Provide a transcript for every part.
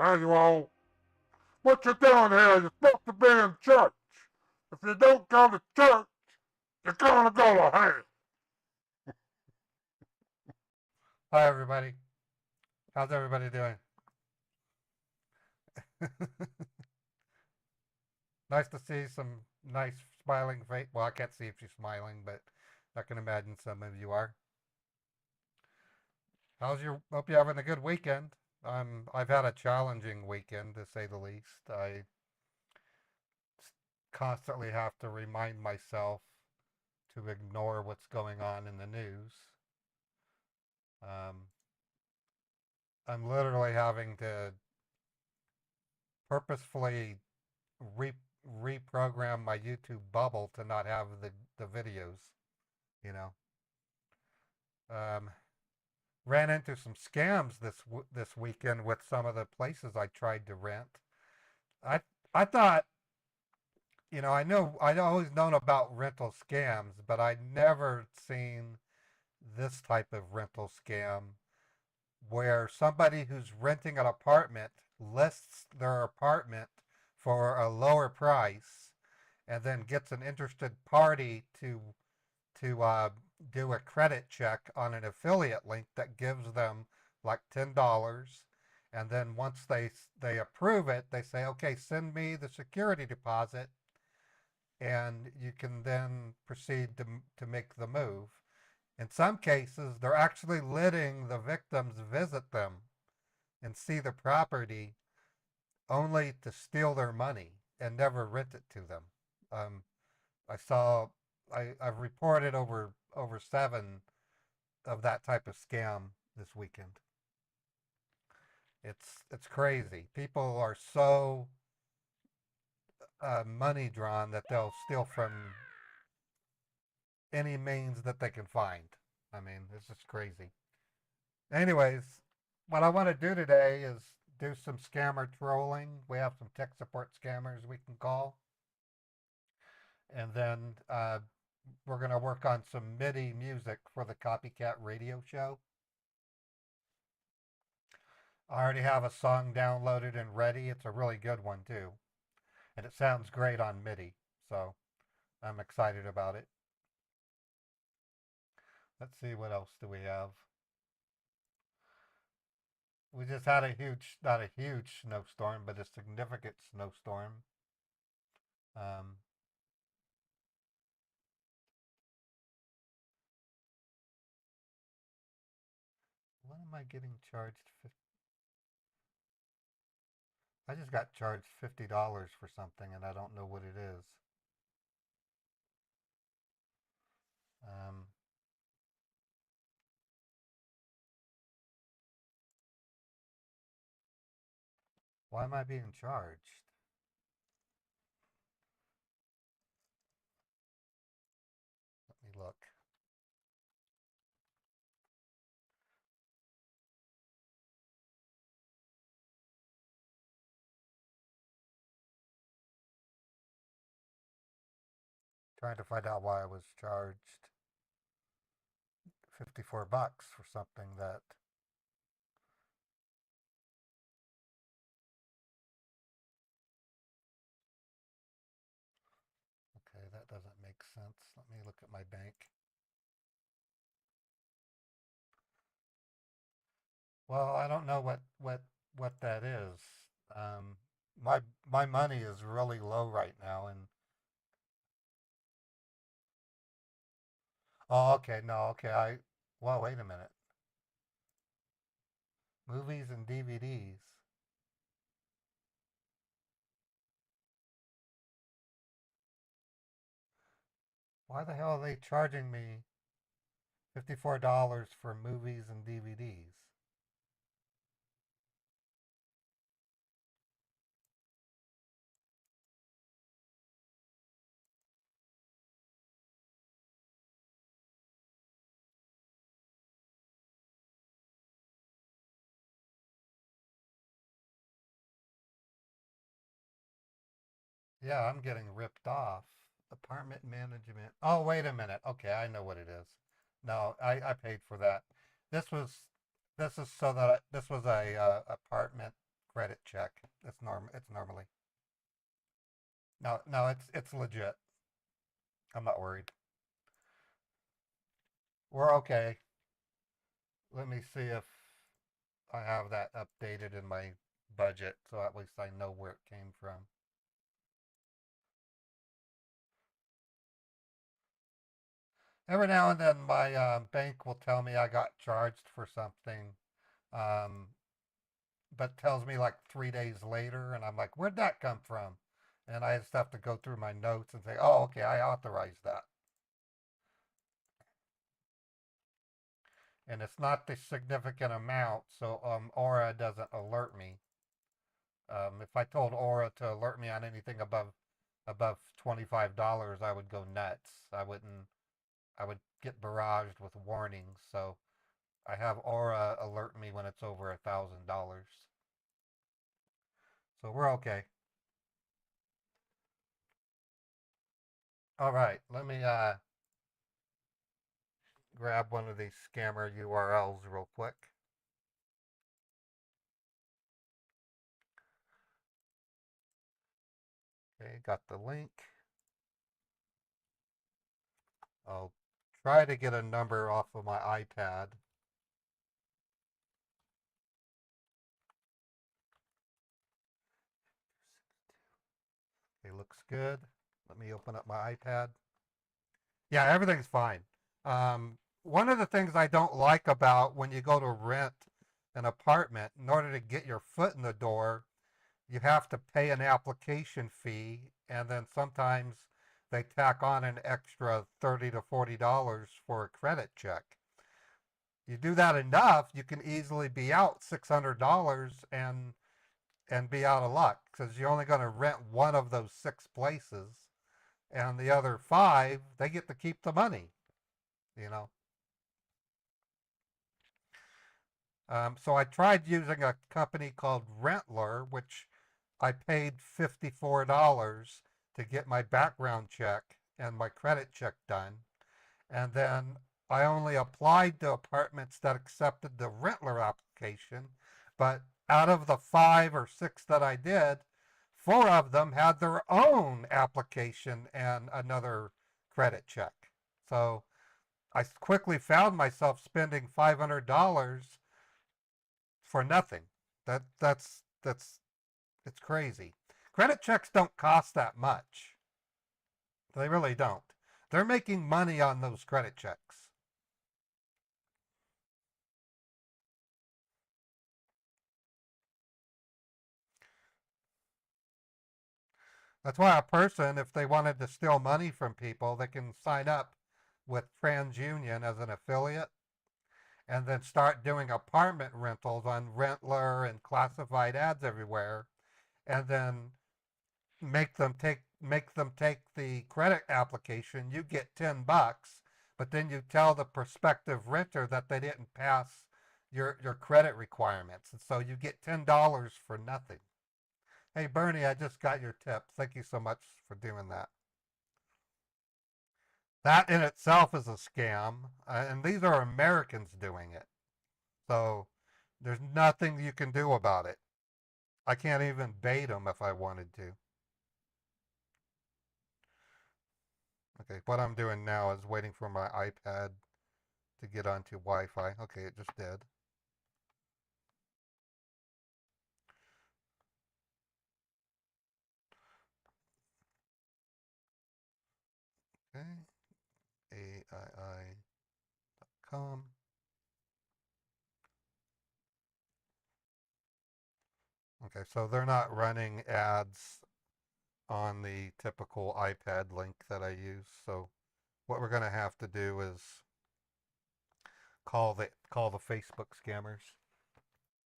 Hey, you all. What you doing here? You're supposed to be in church. If you don't go to church, you're gonna go to hell. Hi, everybody. How's everybody doing? Nice to see some nice smiling face. Well, I can't see if she's smiling, but I can imagine some of you are. Hope you're having a good weekend. I've had a challenging weekend to say the least. I constantly have to remind myself to ignore what's going on in the news. Um, I'm literally having to purposefully re- reprogram my YouTube bubble to not have the videos, you know. Um, Ran into some scams this weekend with some of the places I tried to rent. I I thought, I'd always known about rental scams, but I'd never seen this type of rental scam where somebody who's renting an apartment lists their apartment for a lower price and then gets an interested party to do a credit check on an affiliate link that gives them like $10, and then once they approve it, they say, okay, send me the security deposit, and you can then proceed to make the move. In some cases, they're actually letting the victims visit them and see the property only to steal their money and never rent it to them. Um, I saw I've reported over seven of that type of scam this weekend. It's crazy. People are so money drawn that they'll steal from any means that they can find. I mean, it's just crazy. Anyways, what I want to do today is do some scammer trolling. We have some tech support scammers we can call, and then we're going to work on some MIDI music for the copycat radio show. I already have a song downloaded and ready. It's a really good one too, and it sounds great on MIDI. So I'm excited about it. Let's see, what else do we have. We just had a huge, not a huge snowstorm, but a significant snowstorm. Um, what am I getting charged? I just got charged $50 for something, and I don't know what it is. Um, why am I being charged? Let me look. Trying to find out why I was charged $54 for something that. Okay, that doesn't make sense. Let me look at my bank. Well, I don't know what that is. Um, my money is really low right now, and oh, okay, no, okay, well, wait a minute. Movies and DVDs. Why the hell are they charging me $54 for movies and DVDs? Yeah, I'm getting ripped off. Apartment management. Oh, wait a minute. Okay, I know what it is. No, I paid for that. This was this is so that this was a apartment credit check. It's normally. No, it's legit. I'm not worried. We're okay. Let me see if I have that updated in my budget, so at least I know where it came from. Every now and then, my bank will tell me I got charged for something, um, but tells me like 3 days later, and I'm like, where'd that come from? And I just have to go through my notes and say, oh, okay, I authorized that. And it's not the significant amount, so Aura doesn't alert me. If I told Aura to alert me on anything above $25, I would go nuts. I wouldn't. I would get barraged with warnings. So I have Aura alert me when it's over $1,000. So we're okay. All right, let me grab one of these scammer URLs real quick. Okay, got the link. I'll try to get a number off of my iPad. Okay, looks good. Let me open up my iPad. Yeah, everything's fine. One of the things I don't like about when you go to rent an apartment, in order to get your foot in the door, you have to pay an application fee, and then sometimes they tack on an extra $30 to $40 for a credit check. You do that enough, you can easily be out $600 and be out of luck because you're only going to rent one of those 6 places, and the other 5 they get to keep the money. You know. So I tried using a company called Rentler, which I paid $54 to get my background check and my credit check done. And then I only applied to apartments that accepted the Rentler application. But out of the 5 or 6 that I did, 4 of them had their own application and another credit check. So I quickly found myself spending $500 for nothing. That's it's crazy. Credit checks don't cost that much. They really don't. They're making money on those credit checks. That's why a person, if they wanted to steal money from people, they can sign up with TransUnion as an affiliate and then start doing apartment rentals on Rentler and classified ads everywhere, and then make them take the credit application. You get $10, but then you tell the prospective renter that they didn't pass your credit requirements, and so you get $10 for nothing. Hey Bernie, I just got your tip. Thank you so much for doing that. That in itself is a scam, and these are Americans doing it. So there's nothing you can do about it. I can't even bait them if I wanted to. Okay, what I'm doing now is waiting for my iPad to get onto Wi-Fi. Okay, it just did. Okay, AII.com. Okay, so they're not running ads on the typical iPad link that I use. So what we're going to have to do is call the Facebook scammers,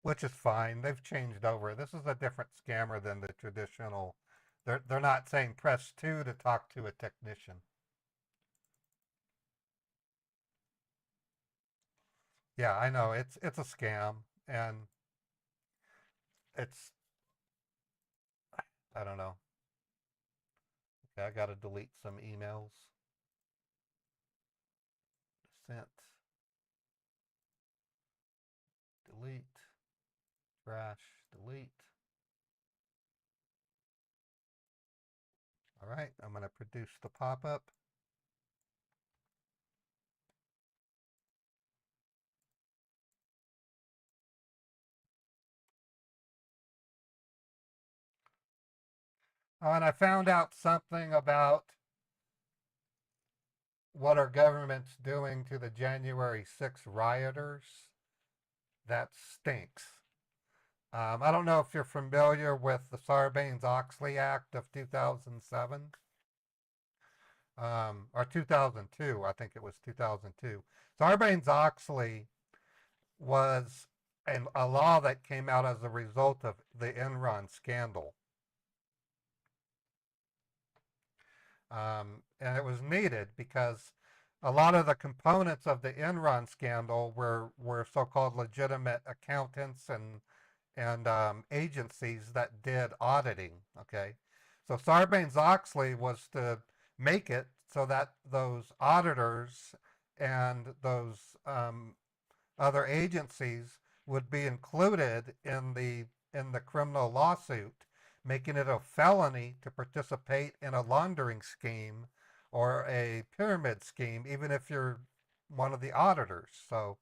which is fine. They've changed over. This is a different scammer than the traditional. They're not saying press 2 to talk to a technician. Yeah, I know it's a scam, and it's I don't know. Okay, I got to delete some emails. Sent, delete, trash, delete. All right, I'm going to produce the pop-up. Oh, and I found out something about what our government's doing to the January 6th rioters. That stinks. I don't know if you're familiar with the Sarbanes-Oxley Act of 2007, or 2002. I think it was 2002. Sarbanes-Oxley was a law that came out as a result of the Enron scandal. And it was needed because a lot of the components of the Enron scandal were so-called legitimate accountants and agencies that did auditing. Okay, so Sarbanes-Oxley was to make it so that those auditors and those other agencies would be included in the criminal lawsuit, making it a felony to participate in a laundering scheme or a pyramid scheme, even if you're one of the auditors. So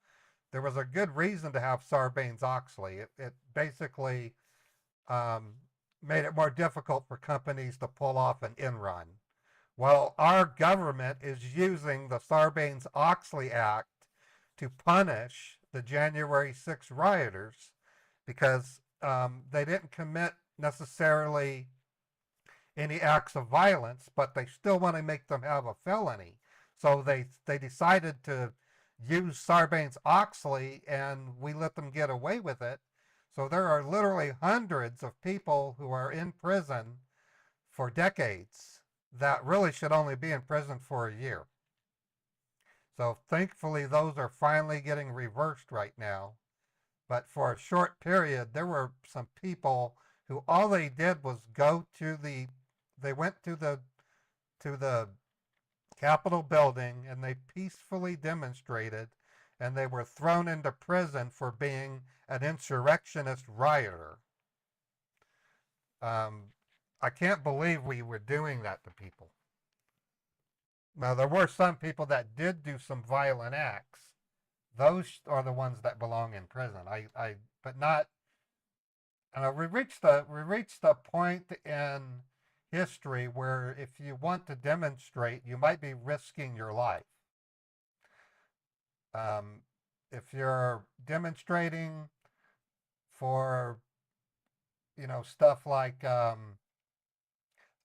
there was a good reason to have Sarbanes-Oxley. It basically um, made it more difficult for companies to pull off an Enron. Well, our government is using the Sarbanes-Oxley Act to punish the January 6 rioters because they didn't commit necessarily any acts of violence, but they still want to make them have a felony. So they decided to use Sarbanes-Oxley, and we let them get away with it. So there are literally hundreds of people who are in prison for decades that really should only be in prison for a year. So thankfully, those are finally getting reversed right now. But for a short period, there were some people who all they did was they went to the Capitol building and they peacefully demonstrated, and they were thrown into prison for being an insurrectionist rioter. I can't believe we were doing that to people. Now, there were some people that did do some violent acts. Those are the ones that belong in prison. But not. We reached the point in history where if you want to demonstrate, you might be risking your life. Um, if you're demonstrating for, stuff like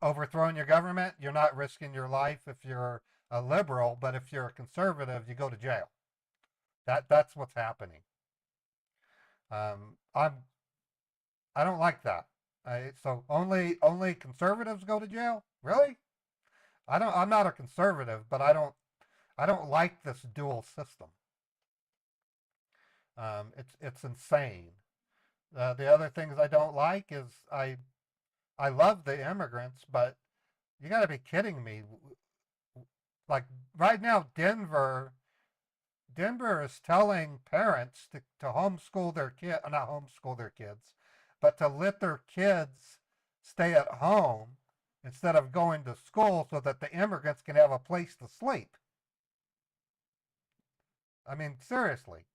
overthrowing your government, you're not risking your life if you're a liberal. But if you're a conservative, you go to jail. That's what's happening. I'm I don't like that. So only conservatives go to jail? Really? I'm not a conservative, but I don't like this dual system. It's insane. The other things I don't like is I love the immigrants, but you got to be kidding me. Like right now, Denver is telling parents to homeschool their kid, not homeschool their kids, but to let their kids stay at home instead of going to school so that the immigrants can have a place to sleep. I mean, seriously.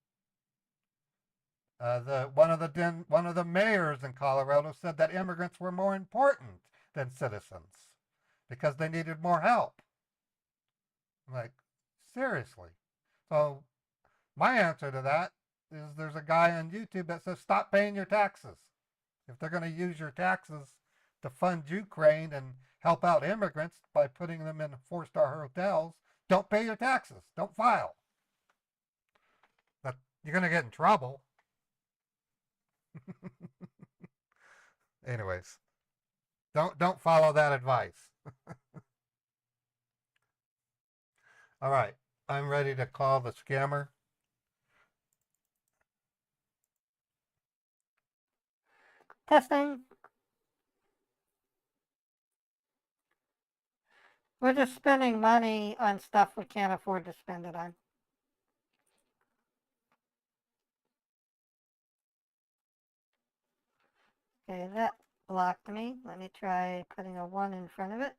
One of the mayors in Colorado said that immigrants were more important than citizens because they needed more help. I'm like, seriously. So my answer to that is there's a guy on YouTube that says stop paying your taxes. If they're going to use your taxes to fund Ukraine and help out immigrants by putting them in 4-star hotels, don't pay your taxes. Don't file. But you're going to get in trouble. Anyways, don't follow that advice. All right, I'm ready to call the scammer. Testing. We're just spending money on stuff we can't afford to spend it on. Okay, that blocked me. Let me try putting a 1 in front of it.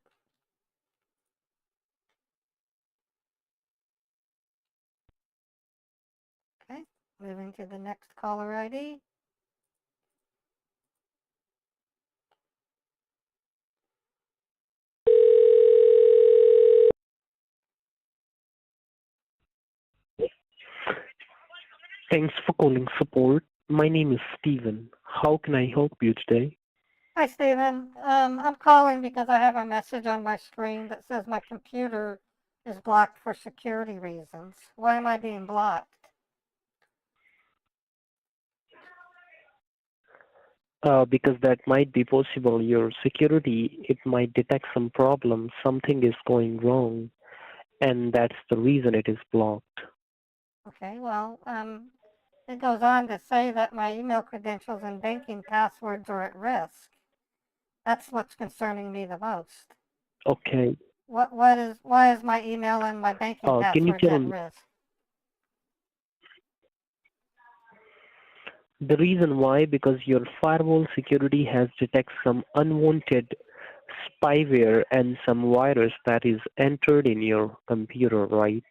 Moving to the next caller ID. Thanks for calling support. My name is Steven. How can I help you today? Hi, Stephen. I'm calling because I have a message on my screen that says my computer is blocked for security reasons. Why am I being blocked? Because that might be possible. Your security, it might detect some problem. Something is going wrong, and that's the reason it is blocked. Okay, well, it goes on to say that my email credentials and banking passwords are at risk. That's what's concerning me the most. Okay. Why is my email and my banking Can you passwords tell at me risk? the reason why? Because your firewall security has detected some unwanted spyware and some virus that is entered in your computer, right?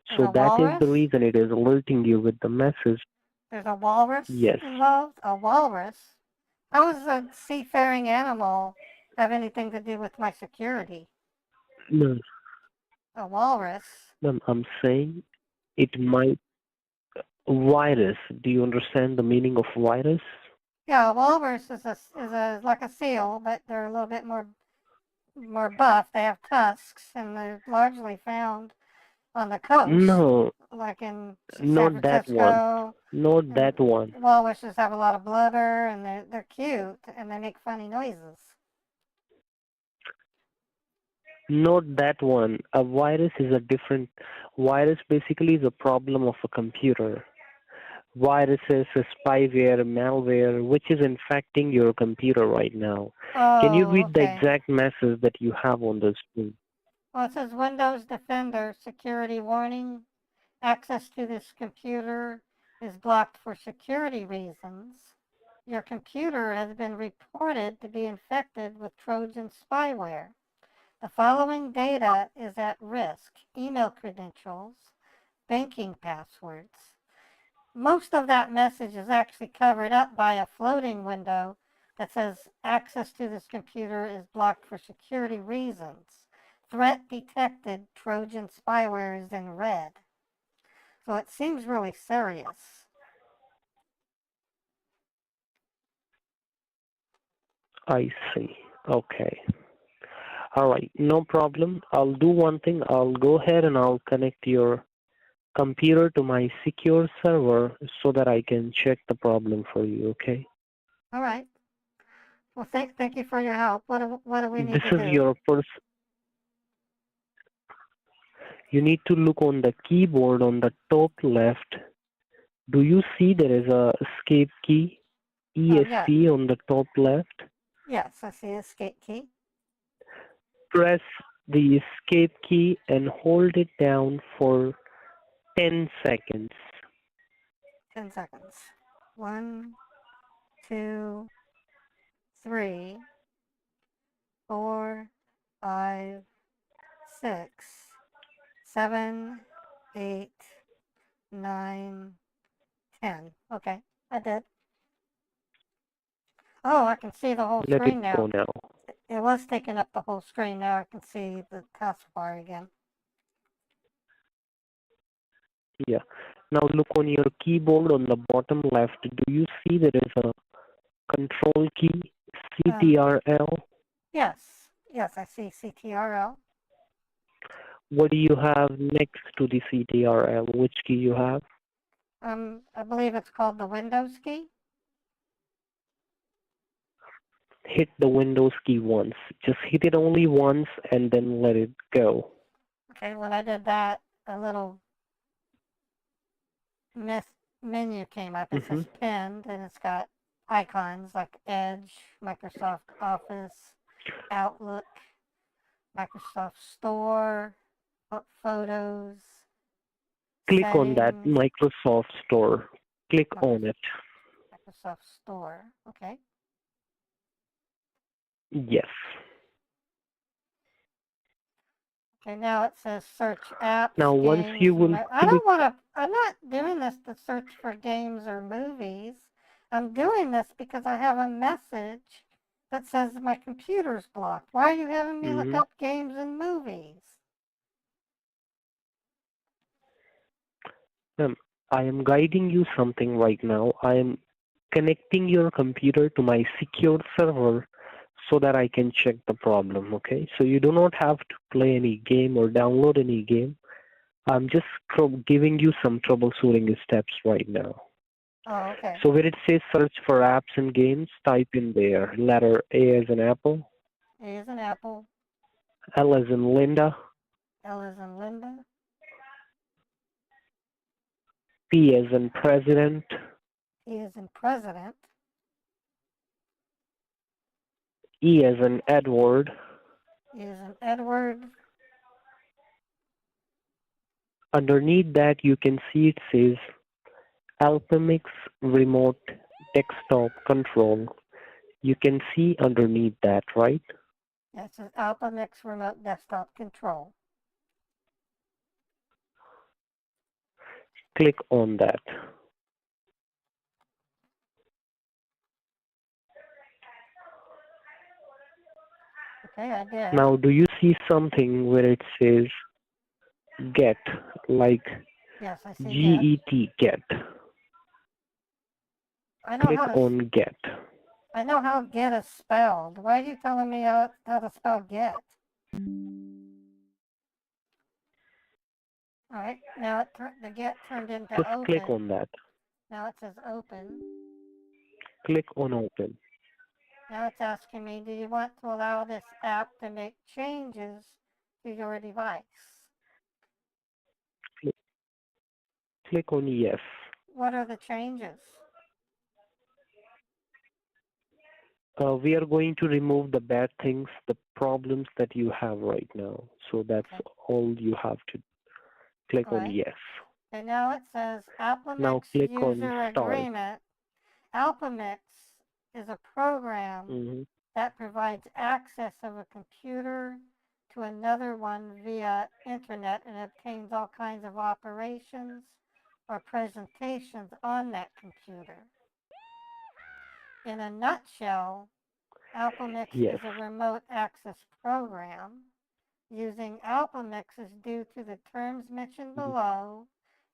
There's So a that is the walrus? reason it is alerting you with the message. There's a walrus Yes. involved? A walrus? How does a seafaring animal have anything to do with my security? No, A walrus? no, I'm saying it might virus. Do you understand the meaning of virus? Yeah, a walrus is like a seal, but they're a little bit more buff. They have tusks, and they're largely found on the coast, No, like in San not that one. Francisco. Not And that one. walruses have a lot of blubber, and they're cute, and they make funny noises. Not that one. A virus is a different. Virus basically is a problem of a computer. Viruses, spyware, malware, which is infecting your computer right now. Can you Oh, read the okay. exact message that you have on the screen? Well, it says Windows Defender security warning. Access to this computer is blocked for security reasons. Your computer has been reported to be infected with Trojan spyware. The following data is at risk: email credentials, banking passwords. Most of that message is actually covered up by a floating window that says access to this computer is blocked for security reasons. Threat detected, Trojan spyware is in red. So it seems really serious. I see. Okay. All right. No problem. I'll do one thing. I'll go ahead and I'll connect your computer to my secure server so that I can check the problem for you, okay? All right. Well, thank you for your help. What do we need This to is do? your you need to look on the keyboard on the top left. Do you see there is a escape key, Yeah. ESC on the top left? Yes, I see escape key. Press the escape key and hold it down for 10 seconds. 10 seconds. 1, 2, 3, 4, 5, 6, 7, 8, 9, 10. Okay, I did. Oh, I can see the whole Let it screen go now. now. It was taking up the whole screen. Now I can see the taskbar again. Yeah. Now look on your keyboard on the bottom left. Do you see there is a control key, CTRL? Yes, yes, I see CTRL. What do you have next to the CTRL? Which key you have? I believe it's called the Windows key. Hit the Windows key once. Just hit it only once and then let it go. Okay, when I did that, a little menu came up. It hmm says pinned, and it's got icons like Edge, Microsoft Office, Outlook, Microsoft Store, Photos, Click on that Settings, Microsoft Store. Click on it. Microsoft Store. Okay. Yes. Okay, now it says search apps, Now, once games. you will I click, don't want to, I'm not doing this to search for games or movies. I'm doing this because I have a message that says my computer's blocked. Why are you having me look Mhm. up games and movies? I am guiding you something right now. I am connecting your computer to my secure server so that I can check the problem, okay? So you do not have to play any game or download any game. I'm just giving you some troubleshooting steps right now. Oh, okay. So where it says search for apps and games, type in there letter A as in apple, A is an apple, L as in Linda, L is in Linda, P as in president, E is in president, E as in Edward. E is in Edward, Underneath that you can see it says Alchemix remote desktop control. You can see underneath that, right? it says Alpha Mix Remote Desktop Control. Click on that. Okay, I did. Now, do you see something where it says get, like Yes, I see get. G-E-T, get? I know Click how to, on get. I know how get is spelled. Why are you telling me how to spell get? All right, now the get turned into Just open. click on that. Now it says open. Click on open. Now it's asking me, do you want to allow this app to make changes to your device? Click on yes. What are the changes? We are going to remove the bad things, the problems that you have right now. So that's Okay. all you have to click All on right. yes. And now it says Now Applemix click on User start. Agreement. Applemix is a program Mhm. that provides access of a computer to another one via internet and obtains all kinds of operations or presentations on that computer. In a nutshell, Applemix Yes. is a remote access program. Using Applemix is due to the terms mentioned Mhm. below,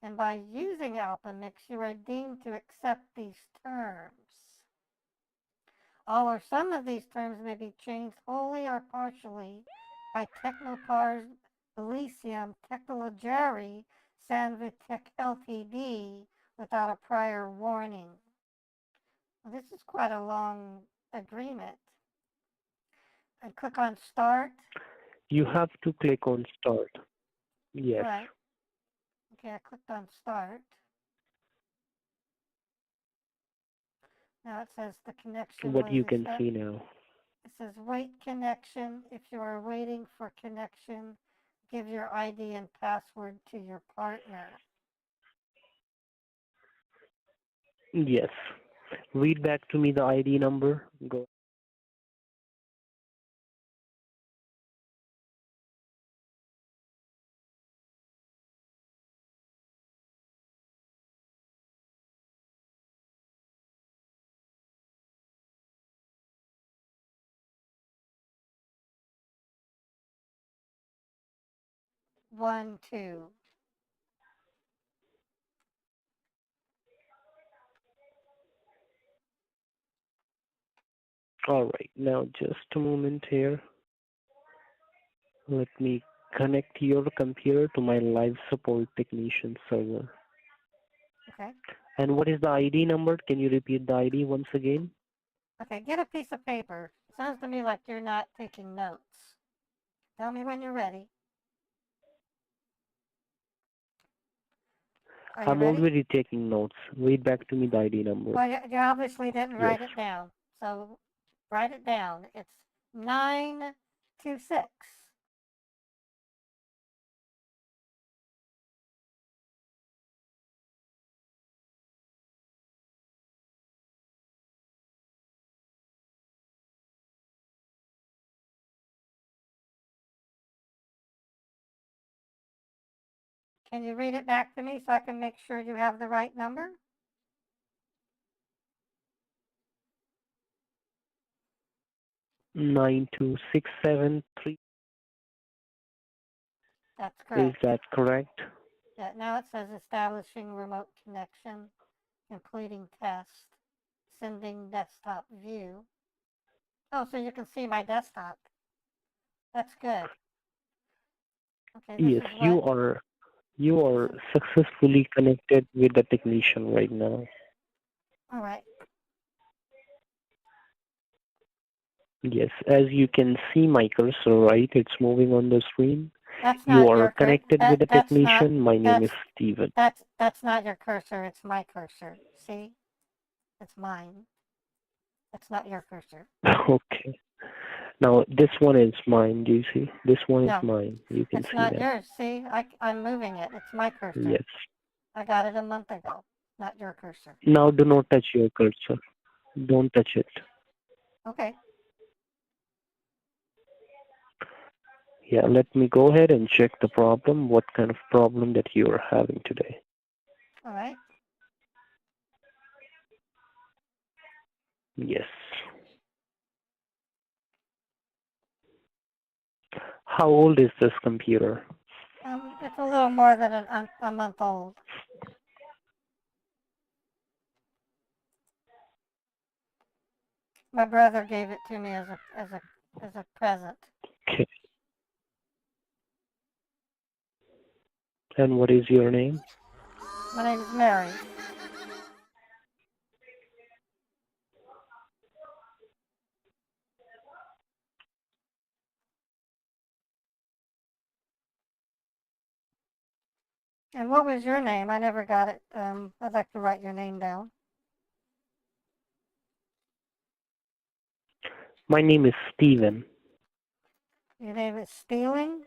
and by using Applemix, you are deemed to accept these terms. All or some of these terms may be changed wholly or partially by Technopars Elysium Technologeri Sanvitech Ltd. Without a prior warning. Well, this is quite a long agreement. I click on Start. You have to click on start. Yes. Right. Okay, I clicked on Start. Now it says the connection What was you can established. see now. It says wait connection. If you are waiting for connection, give your ID and password to your partner. Yes. Read back to me the ID number. Go. One, two. All right. Now just a moment here. Let me connect your computer to my live support technician server. Okay. And what is the ID number? Can you repeat the ID once again? Okay, get a piece of paper. It sounds to me like you're not taking notes. Tell me when you're ready. Are you I'm ready? already taking notes. Read back to me the ID number. Well, you obviously didn't Yes. write it down. So write it down. It's 926. Can you read it back to me so I can make sure you have the right number? Nine two six seven three. That's Is correct. that correct? Yeah, now it says establishing remote connection, completing test, sending desktop view. Oh, so you can see my desktop. That's good. Okay, this Yes, is you what. are. You are successfully connected with the technician right now. All right. Yes, as you can see my cursor, right? It's moving on the screen. That's You not are your connected with the that's not technician. My name is that's Steven. that's not your cursor. It's my cursor. See, it's mine. It's not your cursor. Okay. Now this one is mine. Do you see? This one is No, mine. You can it's see not that. yours. See, I'm moving it. It's my cursor. Yes. I got it a month ago. Not your cursor. Now do not touch your cursor. Don't touch it. Okay. Yeah, let me go ahead and check the problem. What kind of problem that you are having today? All right. Yes. How old is this computer? It's a little more than a month old. My brother gave it to me as a present. Okay. And what is your name? My name is Mary. And what was your name? I never got it. I'd like to write your name down. My name is Steven. Your name is Stealing?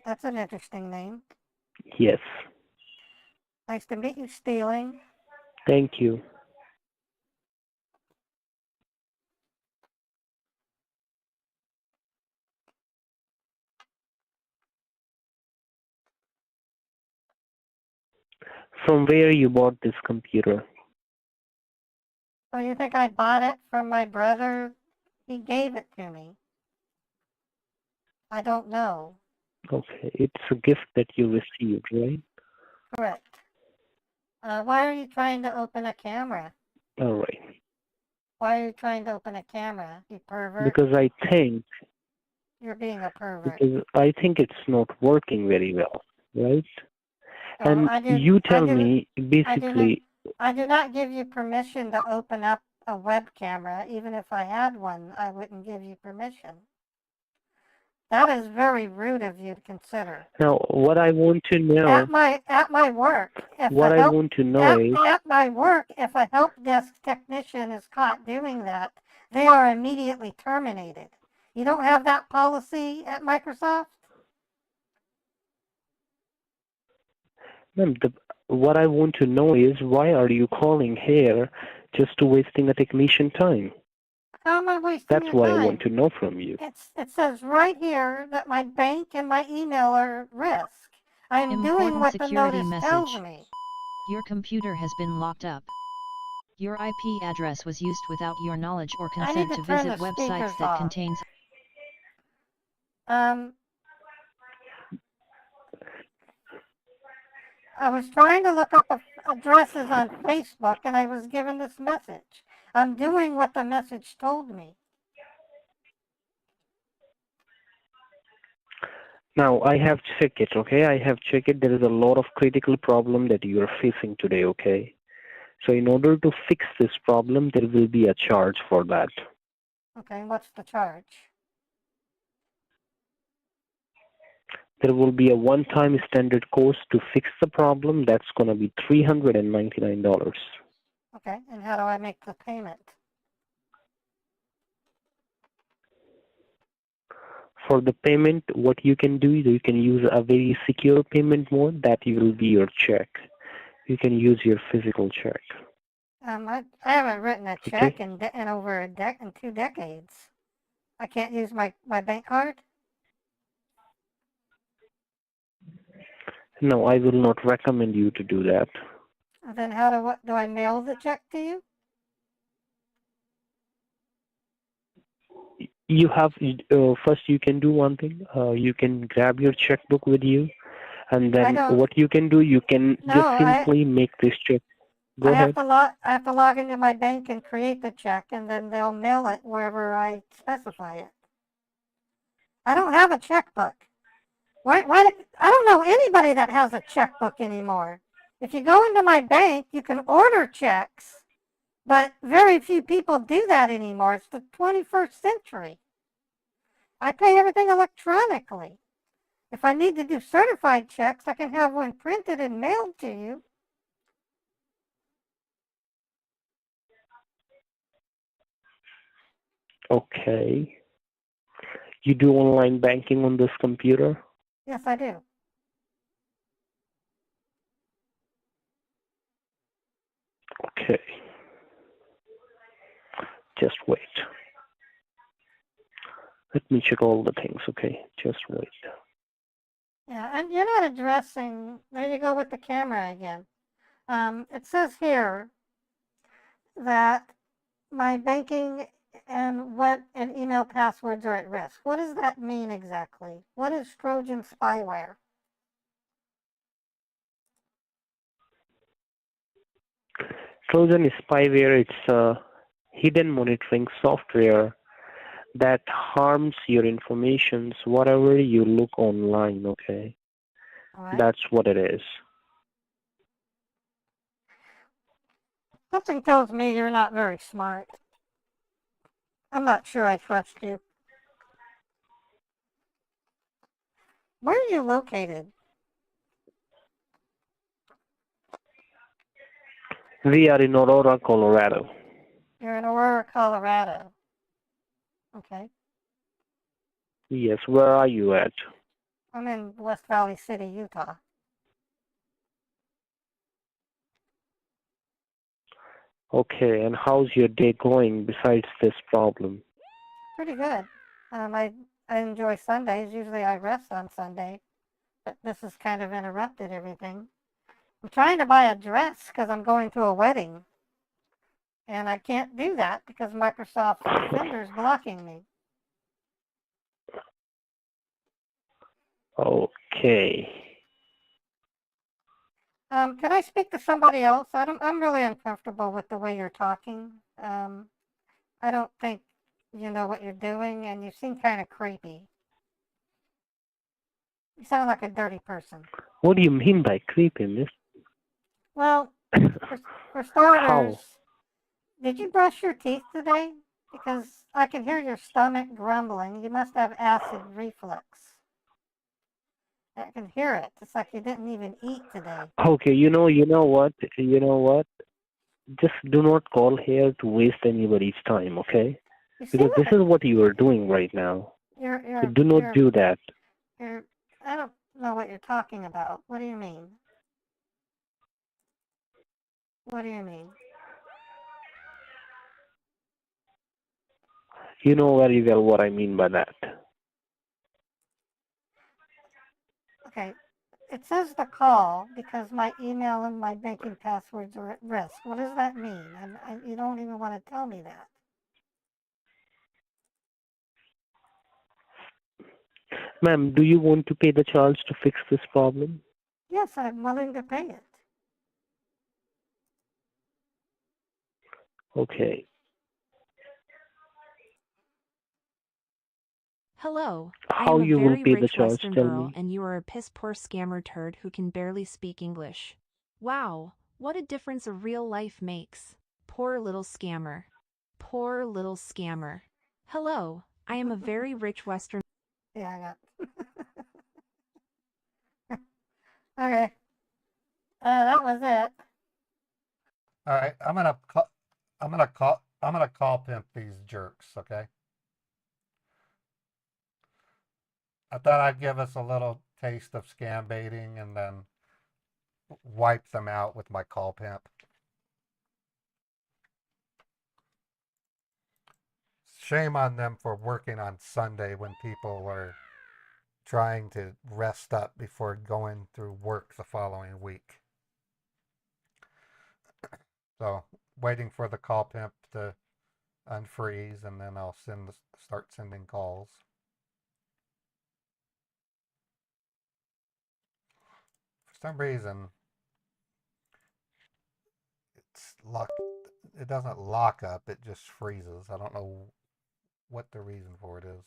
That's an interesting name. Yes. Nice to meet you, Stealing. Thank you. From where you bought this computer? So you think I bought it from my brother? He gave it to me. I don't know. Okay. It's a gift that you received, right? Correct. Why are you trying to open a camera? All right. Why are you trying to open a camera, you pervert? Because I think You're being a pervert. it's not working very well, right? So And you tell me basically. I do not give you permission to open up a web camera. Even if I had one, I wouldn't give you permission. That is very rude of you to consider. Now, what I want to know. At my work, if what I want to know is. At my work, if a help desk technician is caught doing that, they are immediately terminated. You don't have that policy at Microsoft? Ma'am, what I want to know is why are you calling here just to wasting a technician time? How am I wasting That's your what time? I want to know from you. It says right here that my bank and my email are at risk. I am doing what the notice tells me. Your computer has been locked up. Your IP address was used without your knowledge or consent to visit websites that contains. I was trying to look up addresses on Facebook and I was given this message. I'm doing what the message told me. Now, I have checked it, okay? I have checked it. There is a lot of critical problem that you are facing today, okay? So in order to fix this problem, there will be a charge for that. Okay, what's the charge? There will be a one-time standard cost to fix the problem. That's going to be $399. Okay, and how do I make the payment? For the payment, what you can do is you can use a very secure payment mode. That will be your check. You can use your physical check. I haven't written a check in over in 2 decades. I can't use my bank card? No, I will not recommend you to do that. Then how do I mail the check to you? You have first you can do one thing. You can grab your checkbook with you, and I then don't. what you can do, you can No, just simply make this check. Go ahead. I have to log into my bank and create the check, and then they'll mail it wherever I specify it. I don't have a checkbook. Why, I don't know anybody that has a checkbook anymore. If you go into my bank, you can order checks, but very few people do that anymore. It's the 21st century. I pay everything electronically. If I need to do certified checks, I can have one printed and mailed to you. Okay. You do online banking on this computer? Yes, I do. Okay. Just wait. Let me check all the things, okay? Just wait. Yeah, and you're not addressing, there you go with the camera again. It says here that my banking and email passwords are at risk. What does that mean exactly? What is Trojan spyware? Trojan is spyware. It's a hidden monitoring software that harms your information whatever you look online, okay? All right. That's what it is. Something tells me you're not very smart. I'm not sure I trust you. Where are you located? We are in Aurora, Colorado. You're in Aurora, Colorado. Okay. Yes, where are you at? I'm in West Valley City, Utah. Okay, and how's your day going besides this problem? Pretty good. I enjoy Sundays. Usually I rest on Sunday, but this has kind of interrupted everything. I'm trying to buy a dress because I'm going to a wedding. And I can't do that because Microsoft Defender is blocking me. Okay. Can I speak to somebody else? I'm really uncomfortable with the way you're talking. I don't think you know what you're doing, and you seem kind of creepy. You sound like a dirty person. What do you mean by creepy, miss? Well, for starters, How? did you brush your teeth today? Because I can hear your stomach grumbling. You must have acid reflux. I can hear it. It's like you didn't even eat today. Okay, you know what? Just do not call here to waste anybody's time, okay? You seem Because this like is what you are doing right now. So do not do that. I don't know what you're talking about. What do you mean? What do you mean? You know very well what I mean by that. Okay, it says to call because my email and my banking passwords are at risk. What does that mean? You don't even want to tell me that. Ma'am, do you want to pay the charge to fix this problem? Yes, I'm willing to pay it. Okay. Hello, I How am a you will very pay the rich charge, Western tell girl, me? and you are a piss-poor scammer turd who can barely speak English. Wow, what a difference a real life makes. Poor little scammer. Poor little scammer. Hello, I am a very rich Western... Yeah, I got. Okay. That was it. All right, I'm gonna call pimp these jerks. Okay. I thought I'd give us a little taste of scam baiting and then wipe them out with my call pimp. Shame on them for working on Sunday when people were trying to rest up before going through work the following week. So waiting for the call pimp to unfreeze, and then I'll start sending calls. For some reason, it's locked. It doesn't lock up. It just freezes. I don't know what the reason for it is.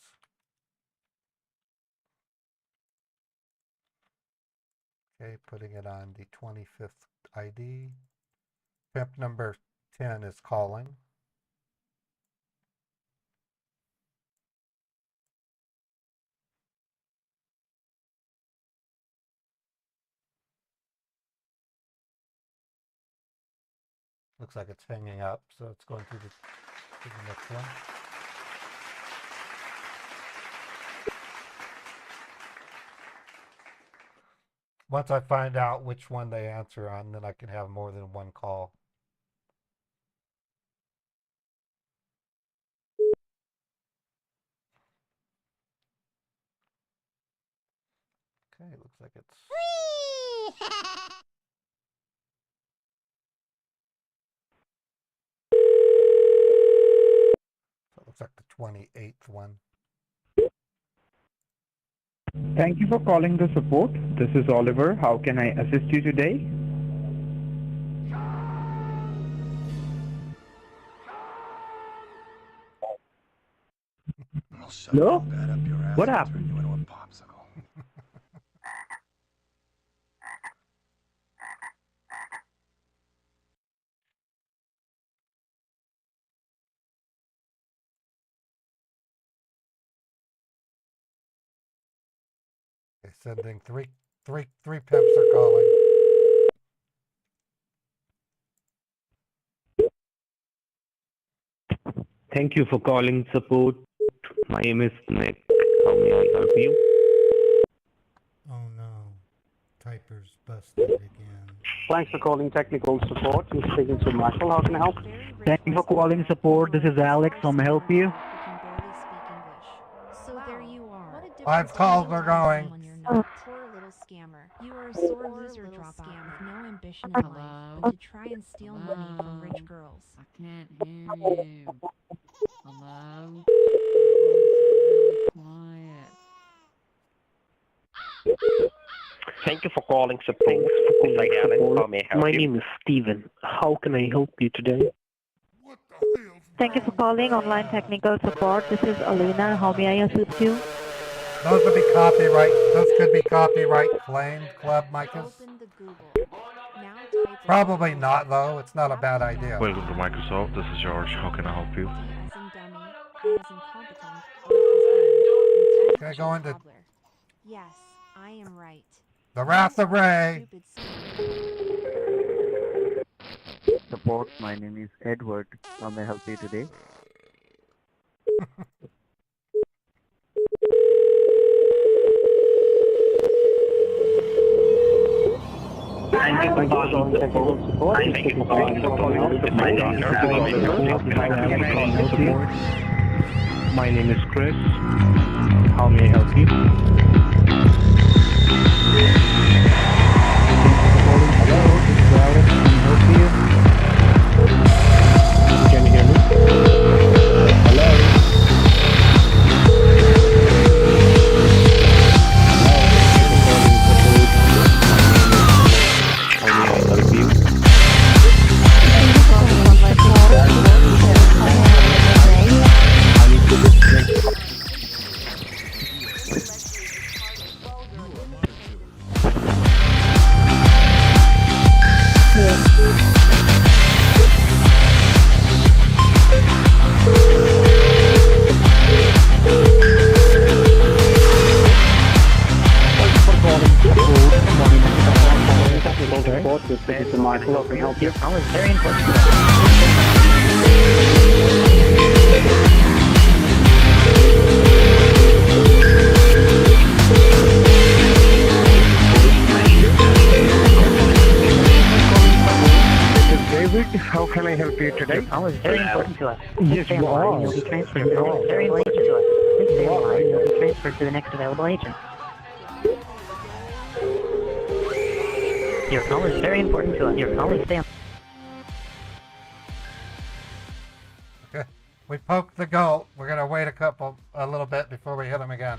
Okay, putting it on the 25th ID. Pimp number 10 is calling. Looks like it's hanging up, so it's going to the next one. Once I find out which one they answer on, then I can have more than one call. Okay, looks like it's... So it looks like the 28th one. Thank you for calling the support. This is Oliver. How can I assist you today? Hello? What happened? Okay, sending three pimps are calling. Thank you for calling support. My name is Nick. How may I help you? Oh no, Typer's busted again. Thanks for calling technical support. You're speaking to Michael. How can I help? Thank you for calling support. This is Alex. How may I help you? So there you are. What a 5 calls are going. when you're not. Poor little scammer. You are a sore loser drop out with no ambition in life but to try and steal money from rich girls. I can't hear you. Hello? It's really quiet. Thank you for calling support. My name is Steven. How can I help you today? What the hell's Thank you for calling online technical support. This is Alina. How may I assist you? Those could be copyright claimed, Club Micahs. Open the Google. Now type in Probably not, though. It's not a bad idea. Welcome to Microsoft. This is George. How can I help you? D as in dummy, I as in competent, O as in, and T Okay, as go in into- toddler. Yes, I am right. The Wrath of Ray. Stupid Support. My name is Edward. How may I help you today? Thank you for calling technical support. Thank you for calling support. My name is Chris. How may I help you? Hello, this is Alex. Can I help you? Can you hear me? Hello? This is Michael. How can I help you? I was very important. This is David. How can I help you today? I was very important to us. Yes, you are. You'll be transferred to the next available agent. Please stay on line. You'll be transferred to the next available agent. Your call is very important to us. Your call is stay. Okay. We poked the goat. We're gonna wait a little bit before we hit him again.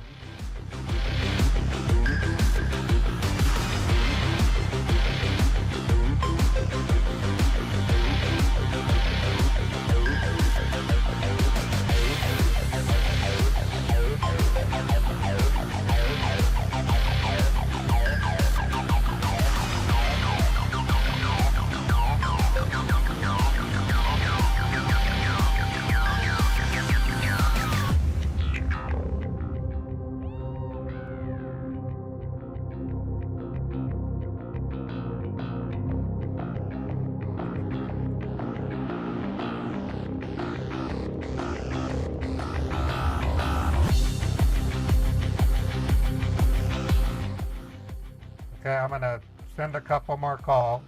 Okay, I'm gonna send a couple more calls.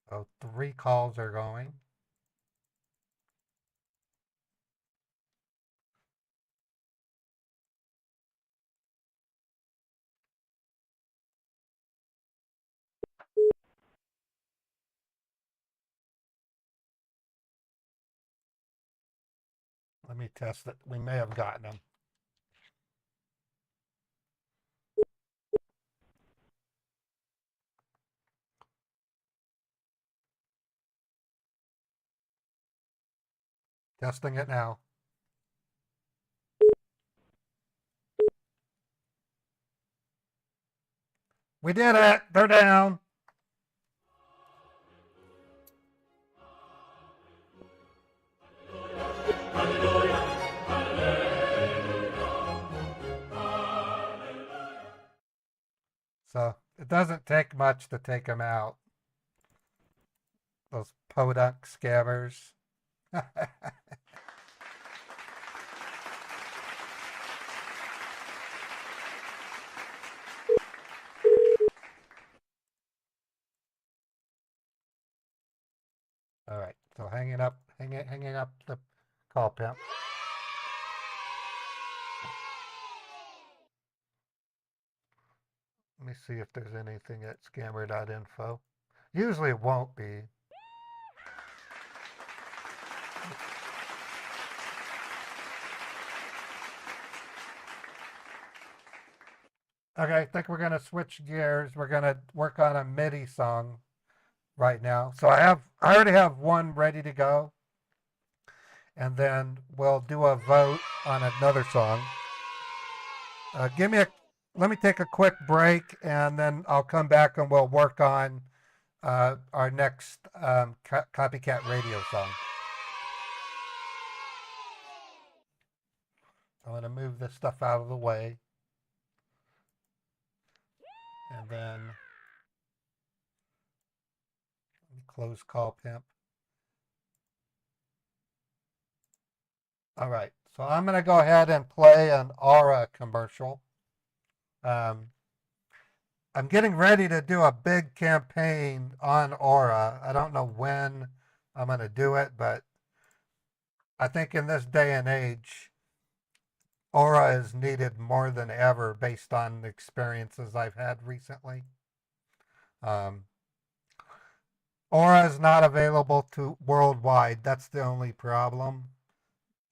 So 3 calls are going. Let me test it. We may have gotten them. Testing it now. We did it! They're down! So it doesn't take much to take them out. Those podunk scabbers. All right, so hanging up the call pimp. Let me see if there's anything at scammer.info. Usually it won't be. Okay, I think we're gonna switch gears. We're gonna work on a MIDI song right now. So I already have one ready to go. And then we'll do a vote on another song. Let me take a quick break, and then I'll come back and we'll work on our next copycat radio song. I'm going to move this stuff out of the way. And then close call pimp. All right, so I'm going to go ahead and play an Aura commercial. I'm getting ready to do a big campaign on Aura. I don't know when I'm going to do it, but I think in this day and age, Aura is needed more than ever based on the experiences I've had recently. Aura is not available to worldwide. That's the only problem.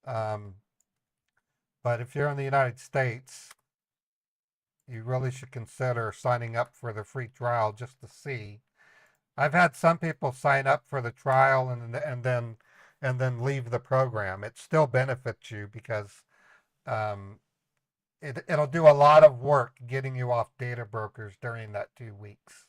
But if you're in the United States, you really should consider signing up for the free trial just to see. I've had some people sign up for the trial and then leave the program. It still benefits you because it'll do a lot of work getting you off data brokers during that 2 weeks.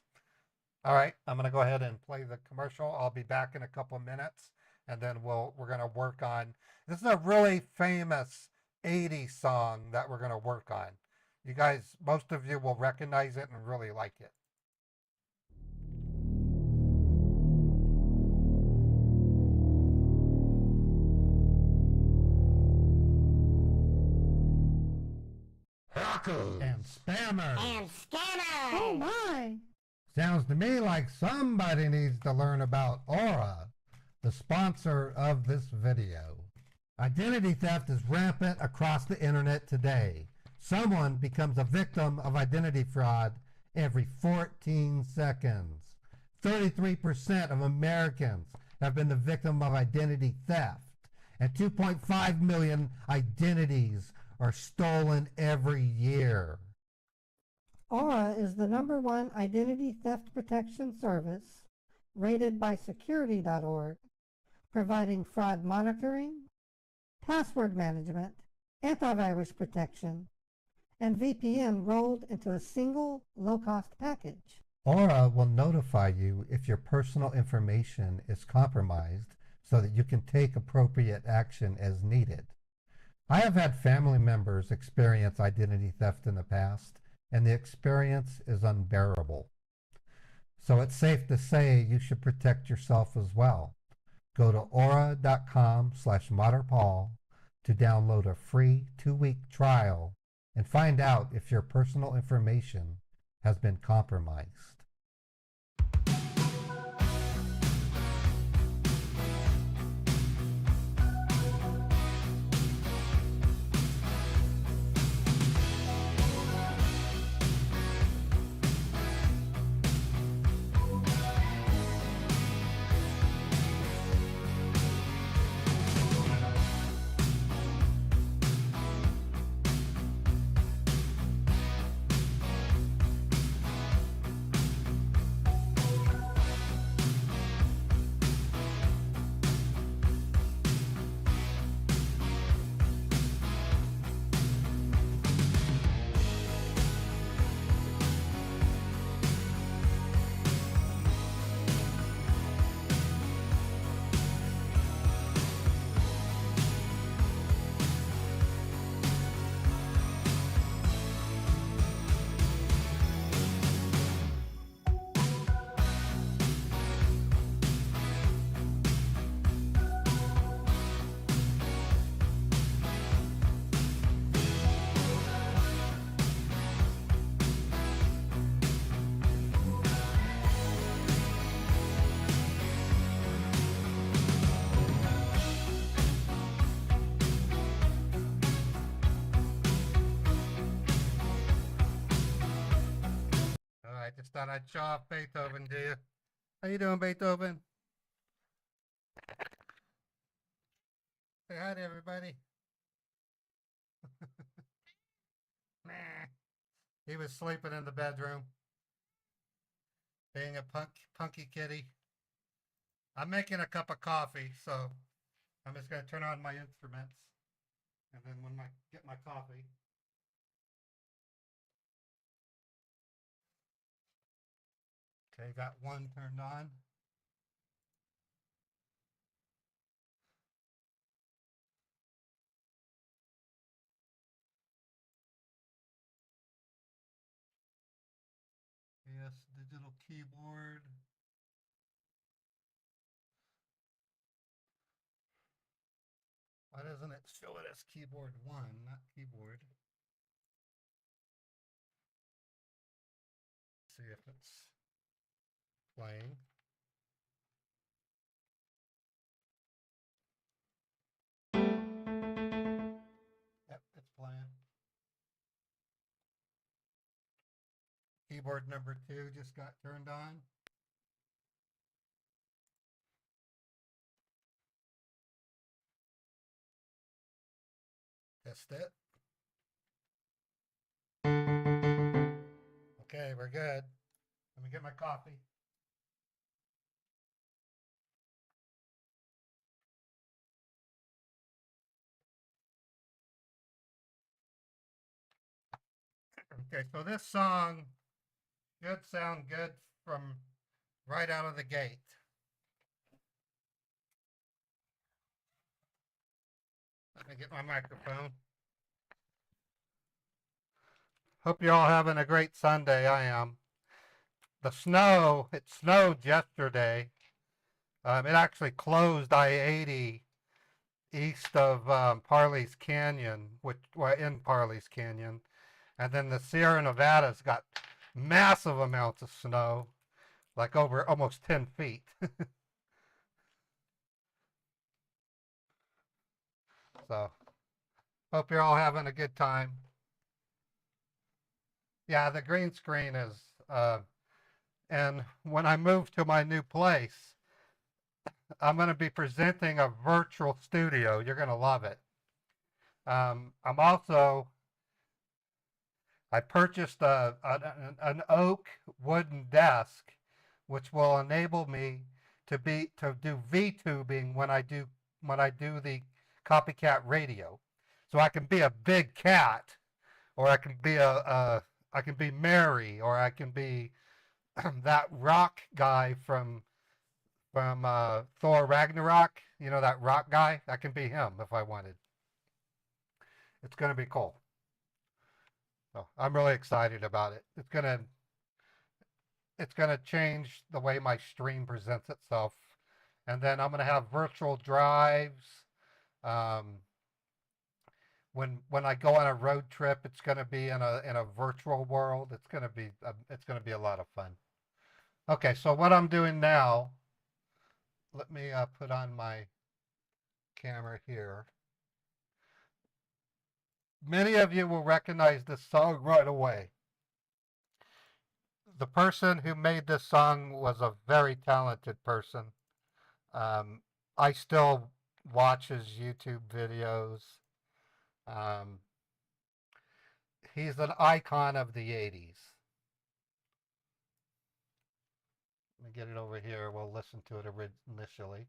All right, I'm going to go ahead and play the commercial. I'll be back in a couple of minutes, and then we're going to work on. This is a really famous 80s song that we're going to work on. You guys, most of you will recognize it and really like it. Hackers and spammers And scammers! Oh my! Sounds to me like somebody needs to learn about Aura, the sponsor of this video. Identity theft is rampant across the internet today. Someone becomes a victim of identity fraud every 14 seconds. 33% of Americans have been the victim of identity theft, and 2.5 million identities are stolen every year. Aura is the #1 identity theft protection service rated by security.org, providing fraud monitoring, password management, antivirus protection, and VPN rolled into a single low-cost package. Aura will notify you if your personal information is compromised so that you can take appropriate action as needed. I have had family members experience identity theft in the past, and the experience is unbearable. So it's safe to say you should protect yourself as well. Go to aura.com/modernpaul to download a free 2-week trial and find out if your personal information has been compromised. I just thought I'd show off Beethoven to you. How you doing, Beethoven? Say hi to everybody. Nah. He was sleeping in the bedroom, being a punky kitty. I'm making a cup of coffee, so I'm just going to turn on my instruments, and then when I get my coffee. Okay, got one turned on. Yes, digital keyboard. Why doesn't it show it as keyboard 1, not keyboard? See if it's playing. Yep, it's playing. Keyboard number 2 just got turned on. Test it. Okay, we're good. Let me get my coffee. Okay, so this song should sound good from right out of the gate. Let me get my microphone. Hope you're all having a great Sunday. I am. The snow, it snowed yesterday. It actually closed I-80 east of Parley's Canyon, in Parley's Canyon. And then the Sierra Nevadas got massive amounts of snow, like over almost 10 feet. So, hope you're all having a good time. Yeah, the green screen is And when I move to my new place, I'm going to be presenting a virtual studio. You're going to love it. I purchased an oak wooden desk, which will enable me to do V-tubing when I do the copycat radio. So I can be a big cat, or I can be I can be Mary, or I can be that rock guy from Thor Ragnarok. You know, that rock guy? I can be him if I wanted. It's going to be cool. So I'm really excited about it. It's gonna change the way my stream presents itself, and then I'm gonna have virtual drives. Um, when I go on a road trip, it's gonna be in a virtual world. It's gonna be a lot of fun. Okay, so what I'm doing now, let me put on my camera here. Many of you will recognize this song right away. The person who made this song was a very talented person. I still watch his YouTube videos. He's an icon of the 80s. Let me get it over here. We'll listen to it initially.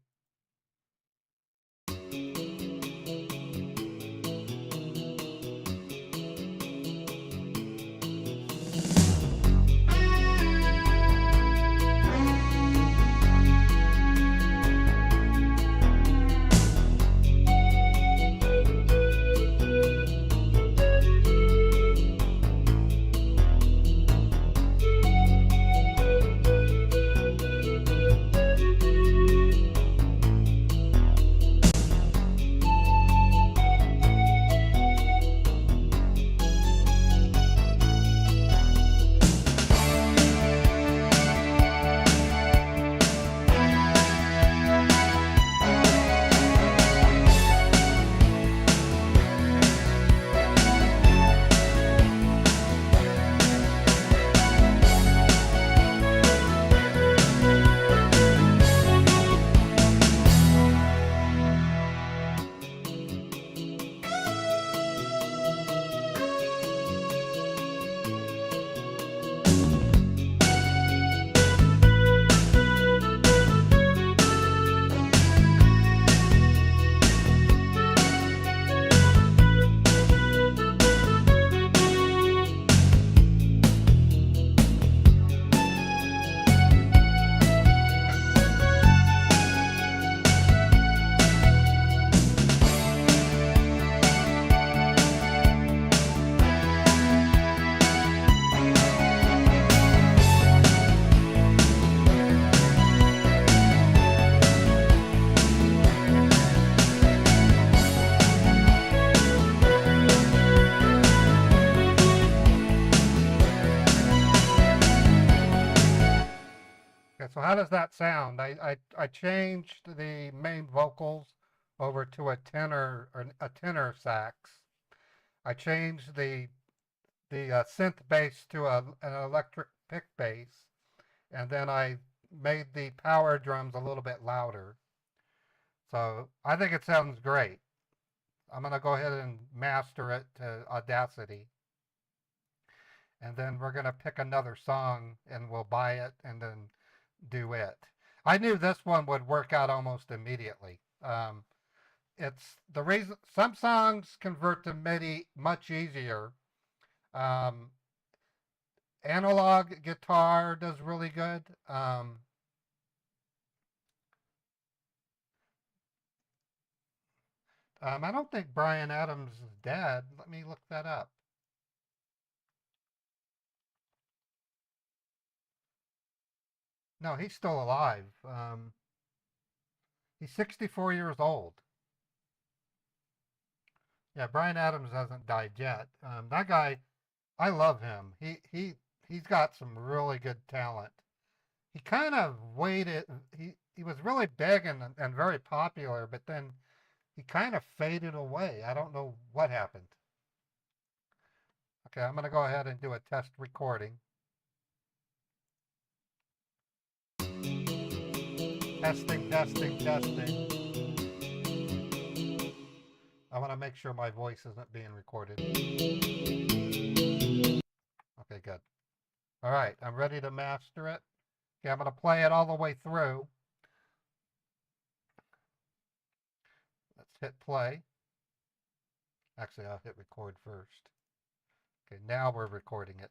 Okay, so how does that sound? I changed the main vocals over to a tenor sax. I changed the synth bass to an electric pick bass, and then I made the power drums a little bit louder. So I think it sounds great. I'm going to go ahead and master it to Audacity. And then we're going to pick another song and we'll buy it and then do it. I knew this one would work out almost immediately. It's the reason some songs convert to MIDI much easier. Analog guitar does really good. I don't think Bryan Adams is dead. Let me look that up. No, he's still alive. He's 64 years old. Yeah, Bryan Adams hasn't died yet. That guy, I love him. He's got some really good talent. He kind of waited. He was really big and very popular, but then he kind of faded away. I don't know what happened. Okay, I'm going to go ahead and do a test recording. Testing, testing, testing. I want to make sure my voice isn't being recorded. Okay, good. All right, I'm ready to master it. Okay, I'm going to play it all the way through. Let's hit play. Actually, I'll hit record first. Okay, now we're recording it.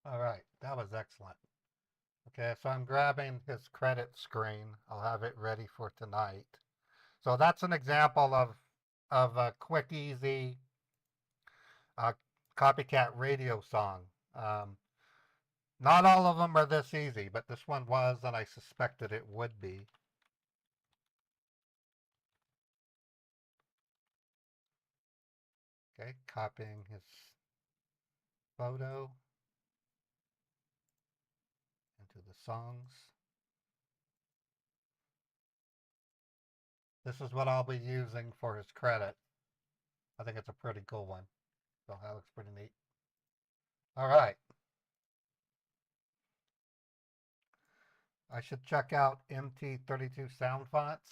All right, that was excellent. Okay, so I'm grabbing his credit screen. I'll have it ready for tonight. So that's an example of a quick, easy copycat radio song. Not all of them are this easy, but this one was, and I suspected it would be. Okay, copying his photo into the songs. This is what I'll be using for his credit. I think it's a pretty cool one. So that looks pretty neat. All right. I should check out MT32 sound fonts.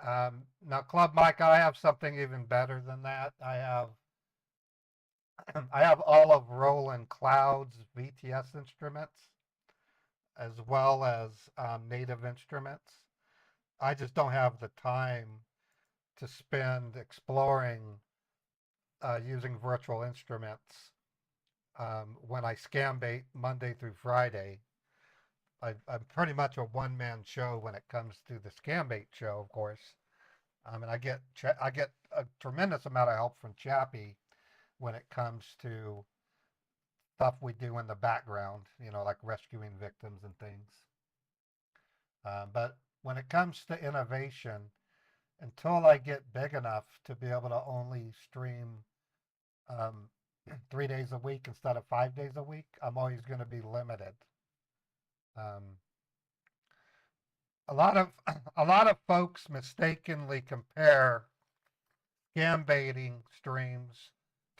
Now, Club Mike, I have something even better than that. I have all of Roland Cloud's VTS instruments, as well as native instruments. I just don't have the time to spend exploring using virtual instruments when I Scambait Monday through Friday. I'm pretty much a one-man show when it comes to the Scambait show, of course. And I get a tremendous amount of help from Chappie when it comes to stuff we do in the background, like rescuing victims and things. But when it comes to innovation, until I get big enough to be able to only stream 3 days a week instead of 5 days a week, I'm always going to be limited. A lot of folks mistakenly compare scam baiting streams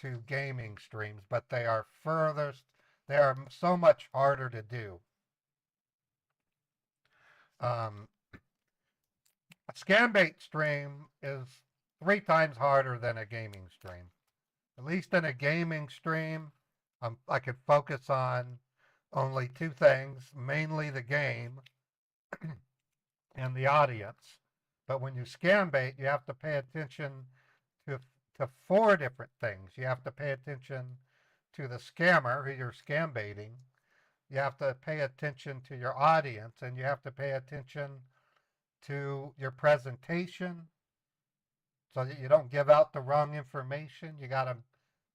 to gaming streams, but they are so much harder to do. A Scambait stream is 3 times harder than a gaming stream. At least in a gaming stream, I could focus on only 2 things, mainly the game and the audience. But when you Scambait, you have to pay attention to 4 different things. You have to pay attention to the scammer who you're scam baiting. You have to pay attention to your audience, and you have to pay attention to your presentation so that you don't give out the wrong information. You got to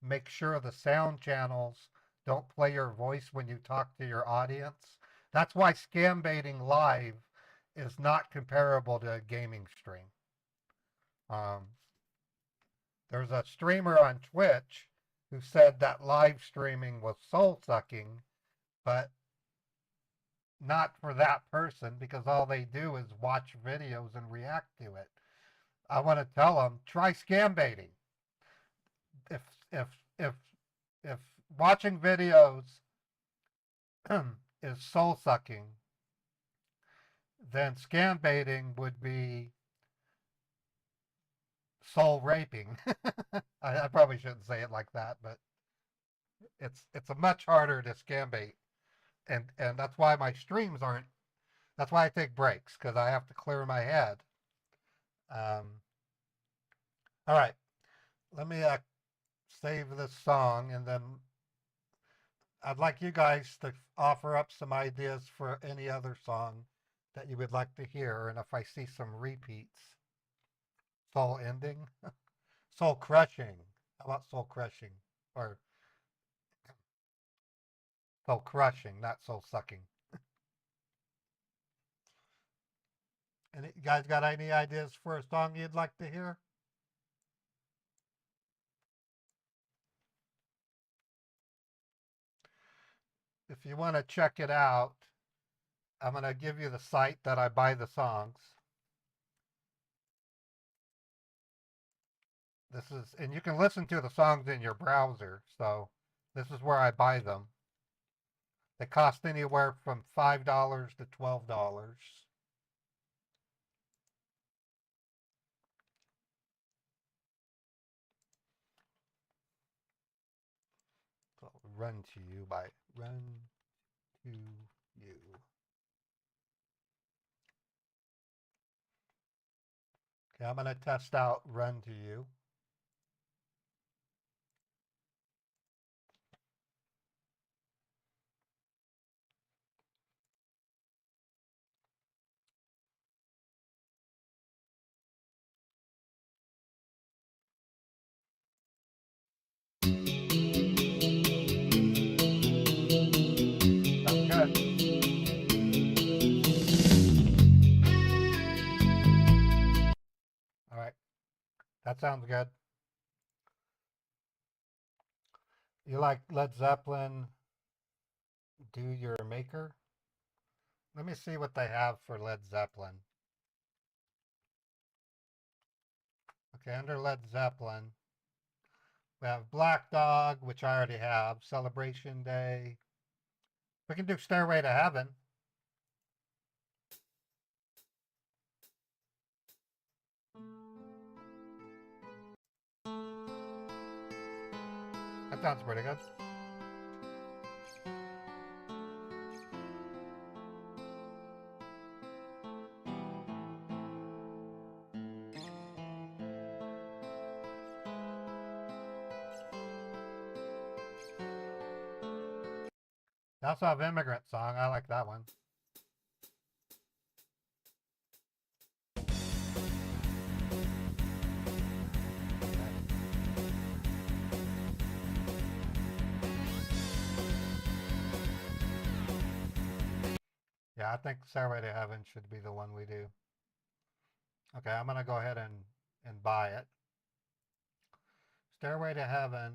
make sure the sound channels don't play your voice when you talk to your audience. That's why scam baiting live is not comparable to a gaming stream. There's a streamer on Twitch who said that live streaming was soul-sucking, but not for that person, because all they do is watch videos and react to it. I want to tell them, try scam baiting. If watching videos is soul-sucking, then scam baiting would be soul raping. I probably shouldn't say it like that, but it's a much harder to scam bait, and that's why my streams aren't. That's why I take breaks, because I have to clear my head. All right, let me save this song, and then I'd like you guys to offer up some ideas for any other song that you would like to hear, and if I see some repeats. Soul ending? Soul crushing. How about soul crushing? Or soul crushing, not soul sucking. And you guys got any ideas for a song you'd like to hear? If you want to check it out, I'm going to give you the site that I buy the songs. And you can listen to the songs in your browser, so this is where I buy them. They cost anywhere from $5 to $12. So Run to You by Run to You. Okay, I'm going to test out Run to You. All right, that sounds good. You like Led Zeppelin, Do Your Maker? Let me see what they have for Led Zeppelin. Okay, under Led Zeppelin, we have Black Dog, which I already have, Celebration Day. We can do Stairway to Heaven. That sounds pretty good. They also have Immigrant Song. I like that one. Yeah, I think Stairway to Heaven should be the one we do. Okay, I'm going to go ahead and buy it. Stairway to Heaven.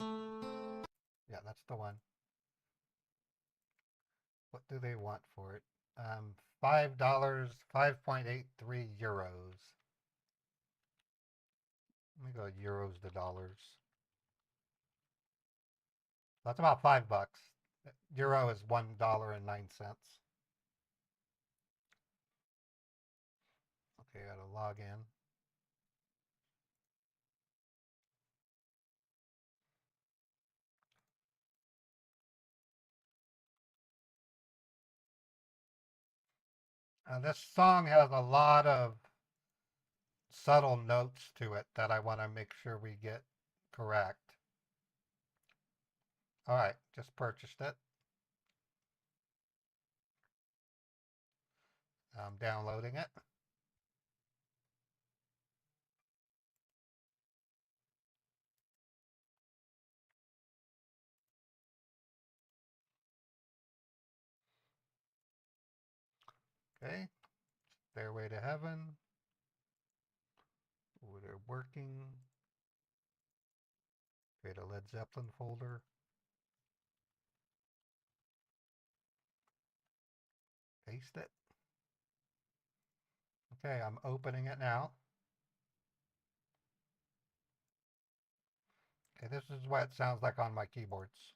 Yeah, that's the one. What do they want for it? $5, 5.83 euros. Let me go euros to dollars. That's about $5. Euro is $1.09. Okay, I gotta log in. This song has a lot of subtle notes to it that I want to make sure we get correct. All right, just purchased it. I'm downloading it. Okay, Stairway to Heaven. Ooh, they're working. Create a Led Zeppelin folder. Paste it. Okay, I'm opening it now. Okay, this is what it sounds like on my keyboards.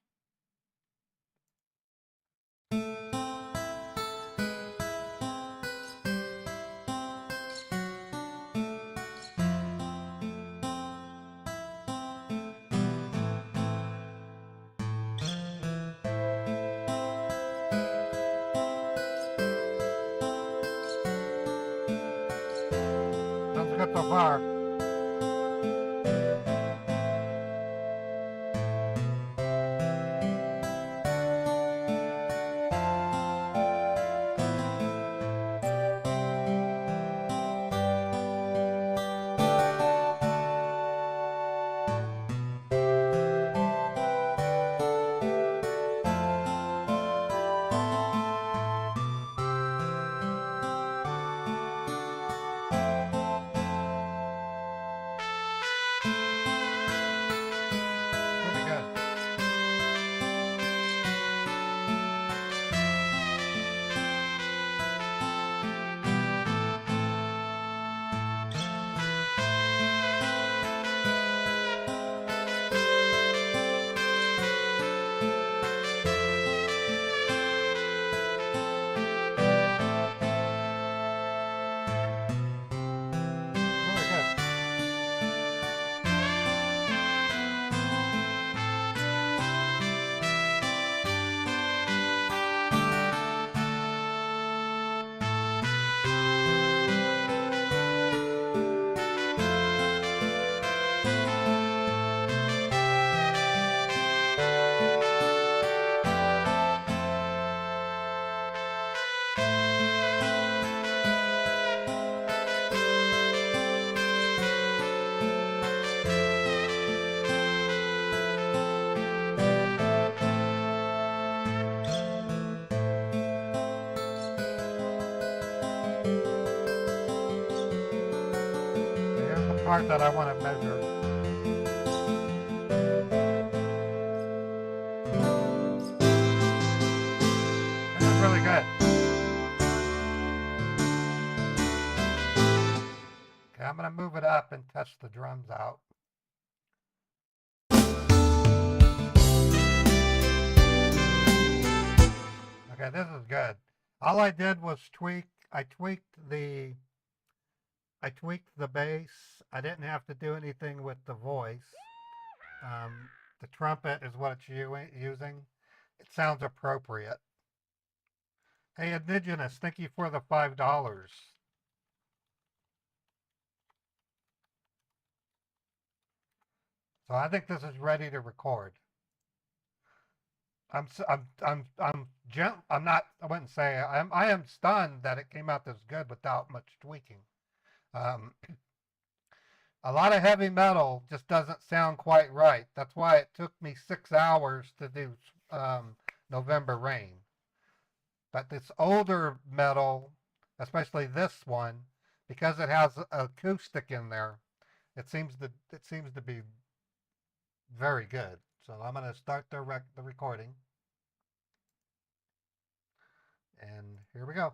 Sounds good so far. Really good. Really good. Here's the part that I want to measure. This is really good. Okay, I'm going to move it up and test the drums out. Okay, this is good. All I did was I tweaked the bass. I didn't have to do anything with the voice. The trumpet is what it's using. It sounds appropriate. Hey, Indigenous, thank you for the $5. So I think this is ready to record. I wouldn't say, I am stunned that it came out this good without much tweaking. A lot of heavy metal just doesn't sound quite right. That's why it took me 6 hours to do November Rain. But this older metal, especially this one, because it has acoustic in there, it seems to be very good. So I'm going to start the recording, and here we go.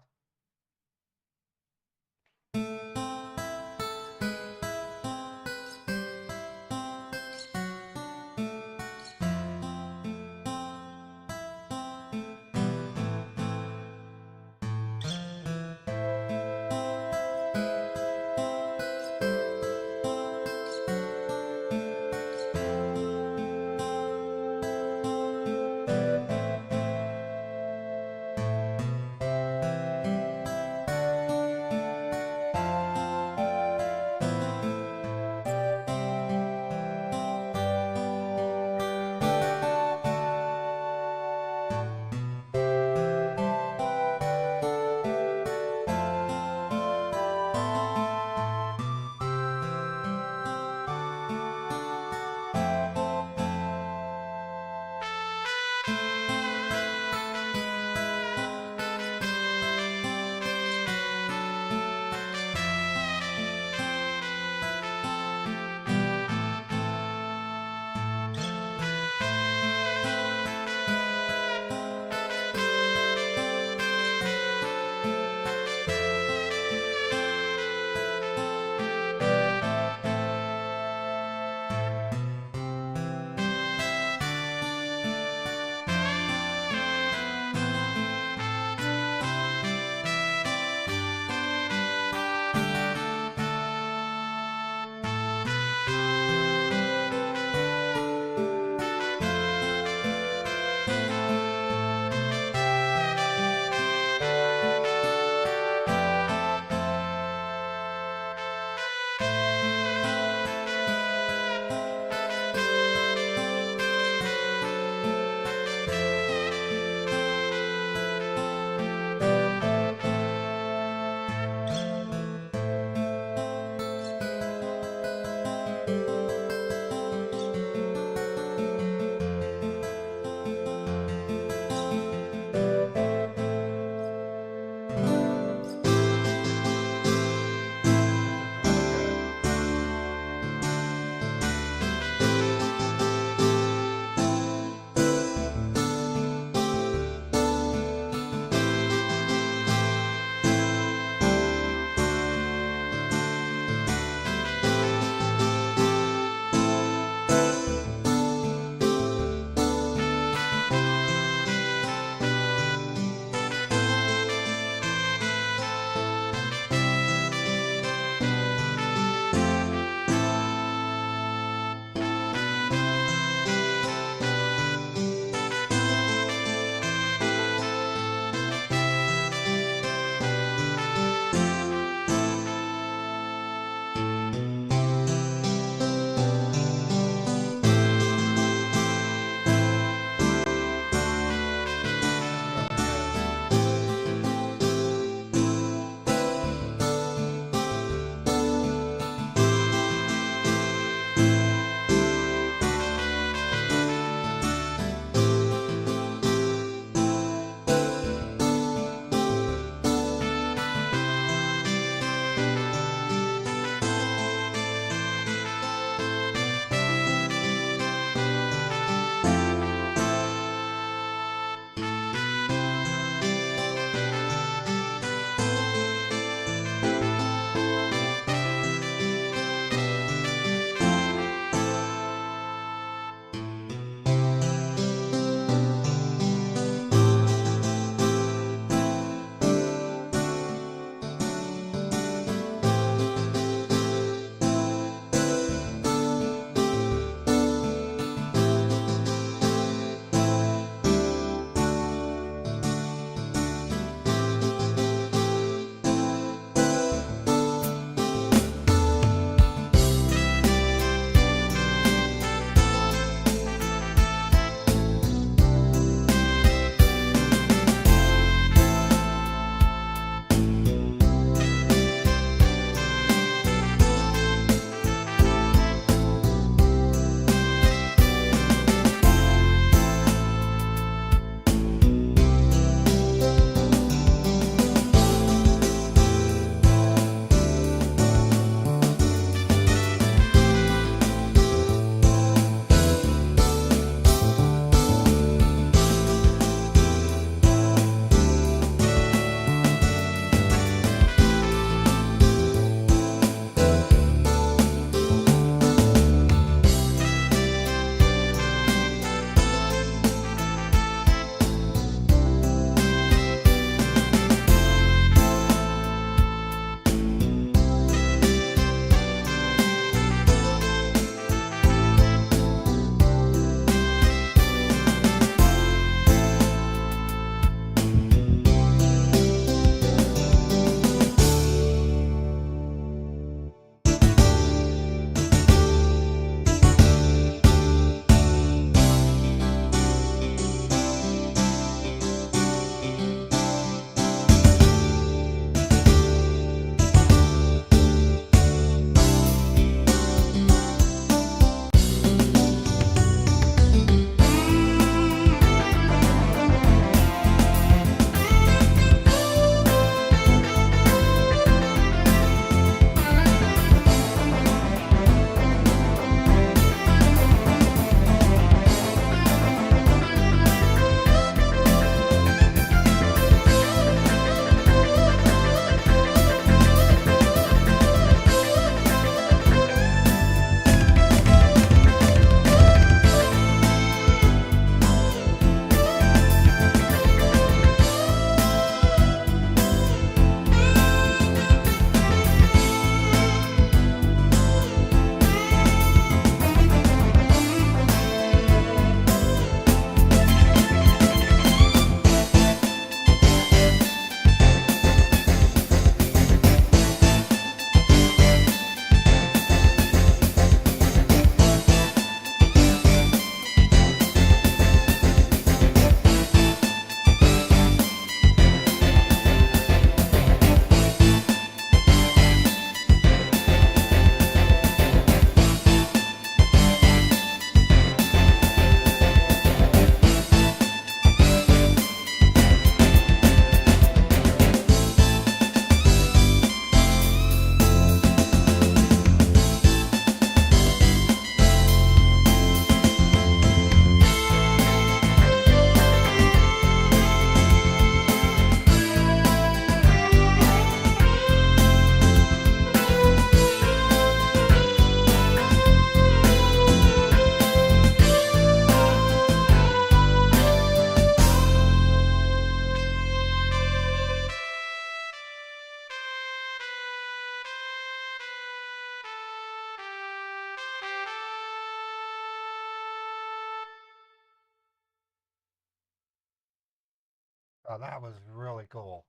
Oh, that was really cool.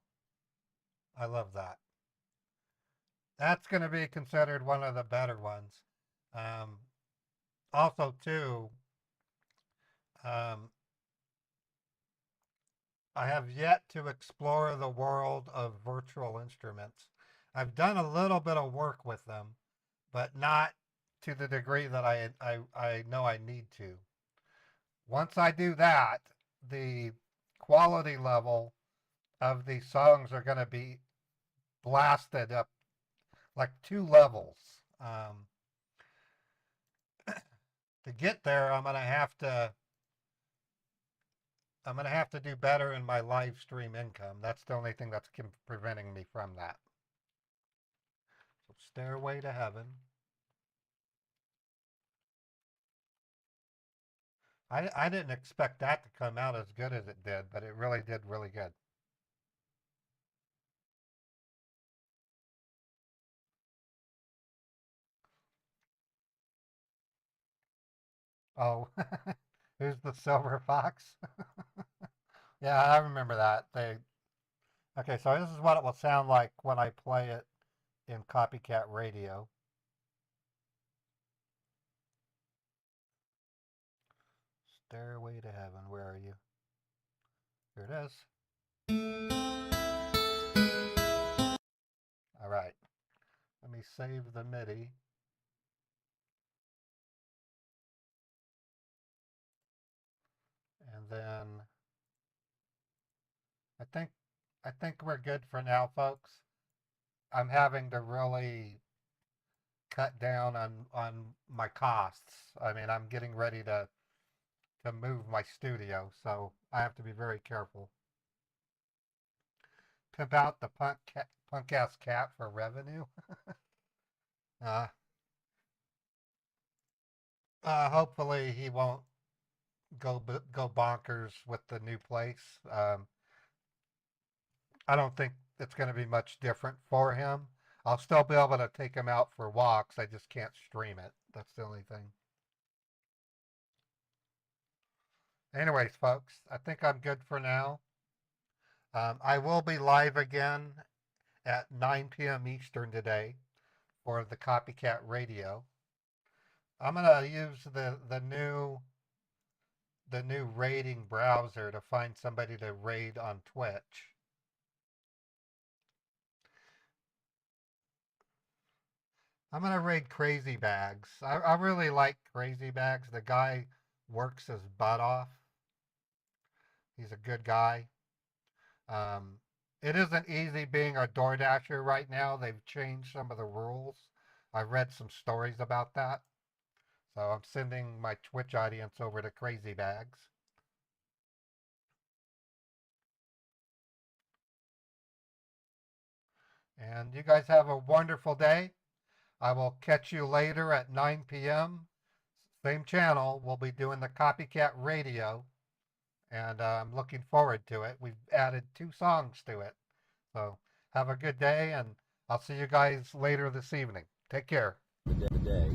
I love that. That's going to be considered one of the better ones. Also, too, um, I have yet to explore the world of virtual instruments. I've done a little bit of work with them, but not to the degree that I know I need to. Once I do that, the quality level of these songs are going to be blasted up like 2 levels. To get there, I'm gonna have to do better in my live stream income. That's the only thing that's preventing me from that. So, Stairway to Heaven. I didn't expect that to come out as good as it did, but it really did really good. Oh, who's the Silver Fox? Yeah, I remember that. Okay, so this is what it will sound like when I play it in Copycat Radio. Stairway to Heaven, where are you? Here it is. All right, let me save the MIDI. And then I think we're good for now, folks. I'm having to really cut down on my costs. I mean, I'm getting ready to move my studio, so I have to be very careful. Pimp out the punk ass cat for revenue. Hopefully he won't go bonkers with the new place. I don't think it's going to be much different for him. I'll still be able to take him out for walks. I just can't stream it. That's the only thing. Anyways, folks, I think I'm good for now. I will be live again at 9 p.m. Eastern today for the Copycat Radio. I'm going to use the new raiding browser to find somebody to raid on Twitch. I'm going to raid Crazy Bags. I really like Crazy Bags. The guy works his butt off. He's a good guy. It isn't easy being a DoorDasher right now. They've changed some of the rules. I've read some stories about that. So I'm sending my Twitch audience over to Crazy Bags. And you guys have a wonderful day. I will catch you later at 9 p.m. Same channel. We'll be doing the Copycat Radio. And I'm looking forward to it. We've added 2 songs to it. So have a good day, and I'll see you guys later this evening. Take care. Day.